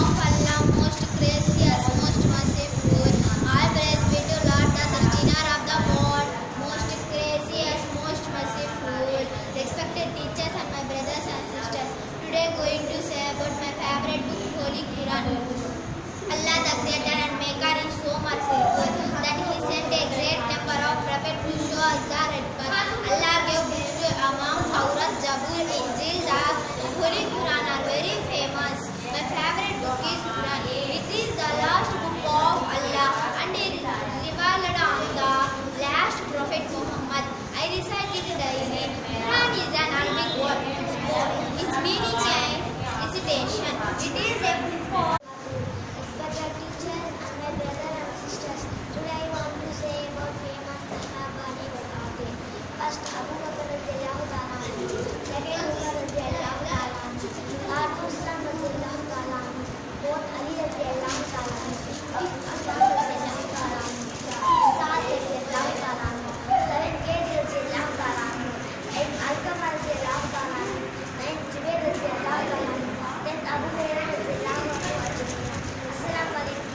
of Allah, most gracious, most merciful. I praise be to Lord, the sustainer of the world, most gracious, most merciful. Respected teachers and my brothers and sisters, today going to say about my favorite book, Holy Quran. Allah the Creator and Maker is so merciful that He sent a great number of prophets to show us the right path. Allah gave books to among Taurat, Zabur, Injil, the Holy Quran are very famous. My favorite book is Quran. It is the last book of Allah and it is revealed on the last prophet Muhammad. I recite it daily. Quran is an Arabic word. Its meaning is recitation. It is a book for respected teachers and my brothers and sisters. Today I want to say about famous Sahaba names. First, Abu Bakr radhiyallahu ta'ala anhu. Second, Umar radhiyallahu ta'ala anhu. Third, Usman radhiyallahu ta'ala anhu. Fourth, Ali radhiyallahu ta'ala anhu. Fifth, Asad radhiyallahu ta'ala anhu. Sixth, Sa'd radhiyallahu ta'ala anhu. Seventh, Zayd radhiyallahu ta'ala anhu. Eighth, Alqama radhiyallahu ta'ala anhu. Ninth, Jubair radhiyallahu ta'ala anhu. Tenth, Abu Hurairah radhiyallahu anhu. Assalamu alaikum.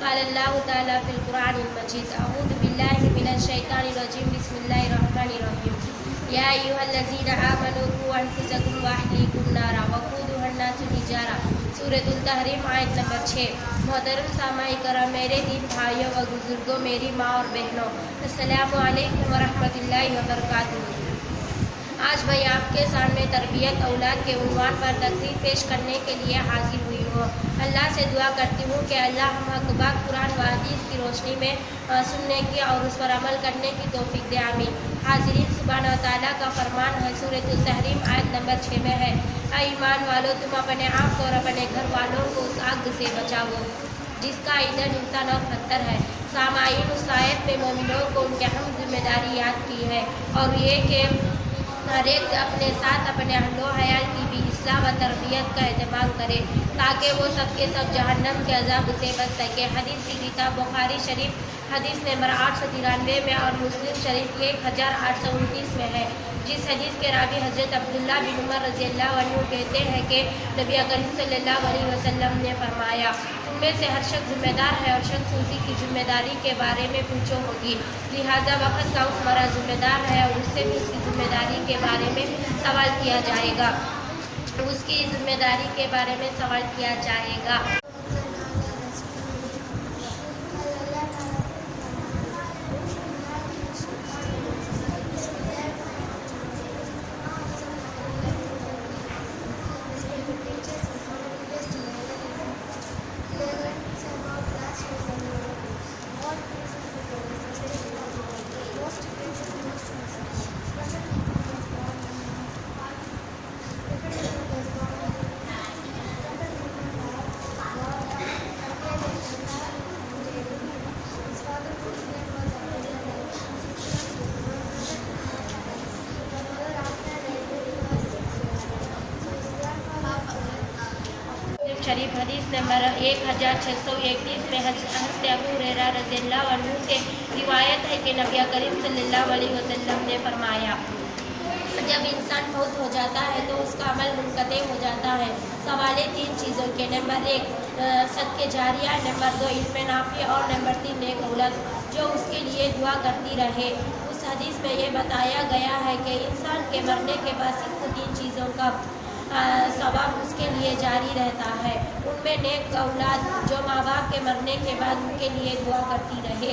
قال الله تعالى في القرآن المجيد أعوذ بالله من الشيطان الرجيم بسم الله الرحمن الرحيم يا أيها الذين آمنوا قوا أنفسكم وأهليكم نارا وقودها الناس والحجارة سورۃ التحریم آیت نمبر 6۔ محترم سامعین کرام، میرے دین بھائیوں و بزرگوں، میری ماں اور بہنوں، السلام علیکم ورحمۃ اللہ وبرکاتہ۔ آج میں آپ کے سامنے تربیت اولاد کے عنوان پر تقریر پیش کرنے کے لیے حاضر ہوئی ہوں۔ اللہ سے دعا کرتی ہوں کہ اللہ ہم حق بات قرآن و حدیث کی روشنی میں سننے کی اور اس پر عمل کرنے کی توفیق دے، آمین۔ حاضرین، سبحانہ تعالیٰ کا فرمان ہے، سورۃ التحریم آیت نمبر 6 میں ہے، اے ایمان والو، تم اپنے آپ کو اور اپنے گھر والوں کو اس آگ سے بچاؤ جس کا ایندھن انسان اور پتھر ہے۔ سامعین، اس آیت میں مومنوں کو ان کی اہم ذمہ داری یاد کی ہے اور یہ کہ ہر ایک اپنے ساتھ اپنے اہل و عیال کی بھی اصلاح و تربیت کا اہتمام کرے تاکہ وہ سب کے سب جہنم کے عذاب سے بچ سکے۔ حدیث کی کتاب بخاری شریف حدیث نمبر 893 میں اور مسلم شریف 1829 میں ہے، جس حدیث کے راوی حضرت عبداللہ بن عمر رضی اللہ عنہ کہتے ہیں کہ نبی کریم صلی اللہ علیہ وسلم نے فرمایا، تم میں سے ہر شخص ذمہ دار ہے اور شخص اسی کی ذمہ داری کے بارے میں پوچھو ہوگی، لہذا وقت کا حکمراں ذمہ دار ہے اور اس سے بھی اس کی ذمہ داری کے بارے میں سوال کیا جائے گا، اس کی ذمہ داری کے بارے میں سوال کیا جائے گا۔ شریف حدیث نمبر 1631 میں حضرت ابو ہریرہ رضی اللہ عنہ سے روایت ہے کہ نبی کریم صلی اللہ علیہ وسلم نے فرمایا، جب انسان فوت ہو جاتا ہے تو اس کا عمل منقطع ہو جاتا ہے سوالے 3 چیزوں کے، نمبر 1 صدقہ جاریہ، نمبر 2 علم نافع اور نمبر 3 نیک اولاد جو اس کے لیے دعا کرتی رہے۔ اس حدیث میں یہ بتایا گیا ہے کہ انسان کے مرنے کے بعد صرف 3 چیزوں کا ثواب اس کے لیے جاری رہتا ہے، ان میں نیک اولاد جو ماں باپ کے مرنے کے بعد ان کے لیے دعا کرتی رہے۔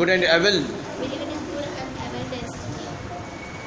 Good and evil. Believing in good and evil destiny.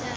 4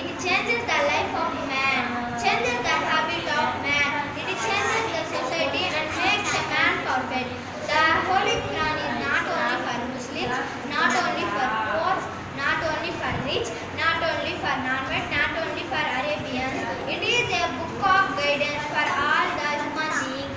It changes the life of man, changes the habit of man, it changes the society and makes a man perfect. The Holy Quran is not only for Muslims, not only for poor, not only for rich, not only for non-white, not only for Arabians. It is a book of guidance for all the human beings.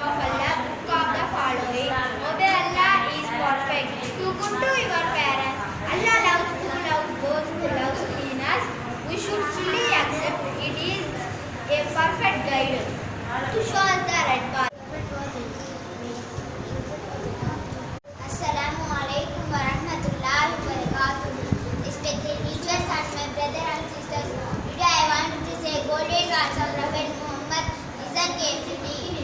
Of Allah, book of the following. Obey Allah is perfect. Do good to your parents. Allah loves who loves those who loves cleaners. We should fully accept it is a perfect guide to show us the right path. Assalamu alaikum wa rahmatullahi wa barakatuh. Respected teachers and my brother and sisters, today I want to say golden words of Prophet Muhammad. Listen carefully.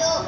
2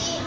3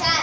4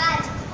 5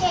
6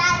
7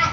8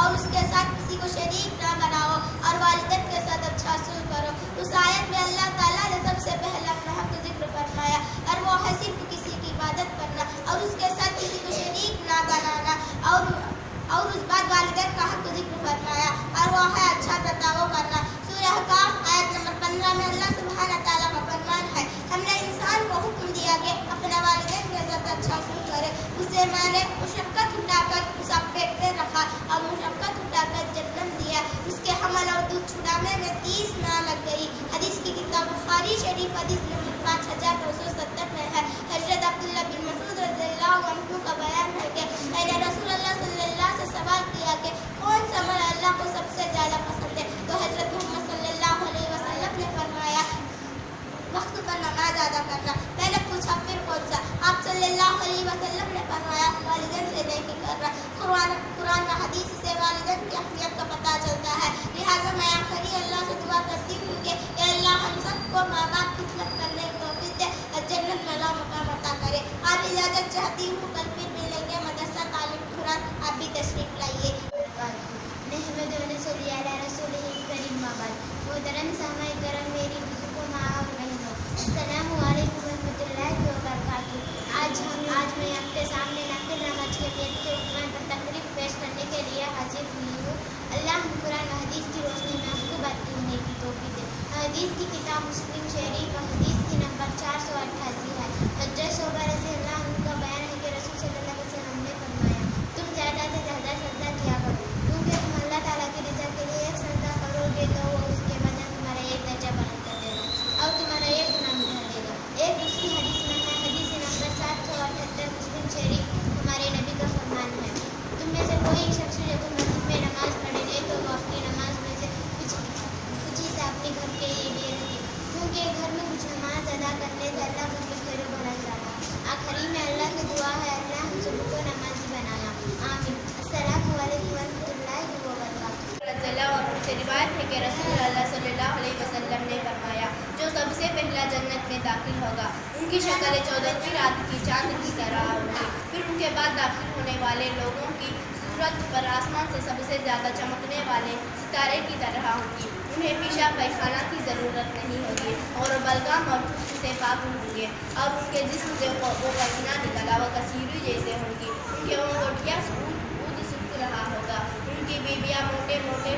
اور اس کے ساتھ کسی کو شریک نہ بناؤ اور والدین کے ساتھ اچھا سلوک کرو. اس آیت میں اللہ تعالیٰ نے سب سے پہلے اپنا حق ذکر فرمایا اور وہ ہے صرف کسی کی عبادت کرنا اور اس کے ساتھ کسی کو شریک نہ بنانا اور اس بعد والدین کا حق ذکر فرمایا اور وہ ہے اچھا برتاؤ کرنا. سورہ احقاف آیت نمبر 15 میں اللہ سبحانہ تعالیٰ کا فرمان ہے ہم نے انسان کو حکم دیا کہ اپنے والدین کے ساتھ اچھا سلوک کرے. اسے میں نے مشقت اٹھا کر اسے پیٹ پہ رکھا اور مشقت اٹھا کر جنم دیا. اس کے حمل اور دودھ چھڑانے میں 30 ماہ لگ گئی. حدیث کی کتاب بخاری شریف حدیث نمبر 5270 میں ہے. حضرت عبداللہ بن مسعود رضی اللہ عنہ کا بیان ہے کہ میں نے رسول اللہ صلی اللہ سے سوال کیا کہ کون سا عمل اللہ کو سب سے زیادہ پسند ہے تو حضرت محمد صلی اللہ علیہ وسلم نے فرمایا وقت پر نماز ادا کرنا. میں نے پوچھا پھر کون سا؟ آپ صلی اللہ علیہ وسلم نے فرمایا والدین سے نیکی کرنا. قرآن کا حدیث سے والدین کی اہمیت کا پتہ چلتا ہے. لہٰذا میں آخری اللہ سے دعا کرتی ہوں کہ اے اللہ ہم سب کو ماں باپ کی خدمت کرنے کی توفیق دے اور جنت میں اعلیٰ مقام عطا کرے. آپ اجازت چاہتی ہوں کل پھر ملیں گے. مدرسہ تعلیم قرآن آپ بھی تشریف لائیے. نحمد و نصلی علی رسولہ الکریم ما بعد. محترم سامعین کرام میری بزرگوں ماں اور بہنوں السلام علیکم ورحمۃ اللہ وبرکاتہ. آج میں آپ کے سامنے نافل نماز کے نیت کے عنوان پر تقریر پیش کرنے کے لیے حاضر ہوئی ہوں. اللہ ہم قرآن و حدیث کی روشنی میں آپ کو بات کرنے کی توفیق دے. حدیث کی کتاب مسلم شریف اور حدیث کی نمبر 488 ہے. حضرت شعبہ رضی اللہ عنہ کا بیان ہے کہ رسول صلی اللہ علیہ وسلم نے فرمایا تم زیادہ سے زیادہ سجدہ کیا کرو کیونکہ تم اللہ تعالیٰ کی رضا کے لیے ایک سجدہ کرو گے تو وہ اس کے بدلے تمہارا ایک درجہ بلند کر دے گا اور تمہارا ایک گناہ مٹا دے گا. ایک دوسری حدیث میں ہے حدیث نمبر 778 مسلم شریف ہمارے نبی کا فرمان ہے تم میں سے کوئی شخص جب مسجد میں نماز پڑھے گے تو وہ اپنی نماز میں سے کچھ حصہ اپنے گھر کے لیے رکھے کیونکہ گھر میں کچھ نماز ادا کرنے سے اللہ کو خوش کرے بھلا جاتا. آخری میں اللہ کی دعا ہے اللہ ہم سب کو نمازی بنایا. آمین. السلام علیکم ورحمۃ اللہ وبرکاتہ. رضی اللہ عنہ سے روایت ہے کہ رسول اللہ صلی اللہ علیہ وسلم نے فرمایا جو سب سے پہلا جنت میں داخل ہوگا ان کی شکل 14ویں رات کی چاند کی طرح ہوگی. پھر ان کے بعد داخل ہونے والے لوگوں کی صورت پر آسمان سے سب سے زیادہ چمکنے والے ستارے کی طرح ہوگی. انہیں پیشاب پائخانہ کی ضرورت نہیں ہوگی اور بلغم اور خشک سے پاک ہوں گے اور ان کے جسم سے وہ پسینہ نکلا وہ کثیری جیسے ہوں گی. ان کے انگوٹھیاں سکھ رہا ہوگا. ان کی بیویاں موٹے موٹے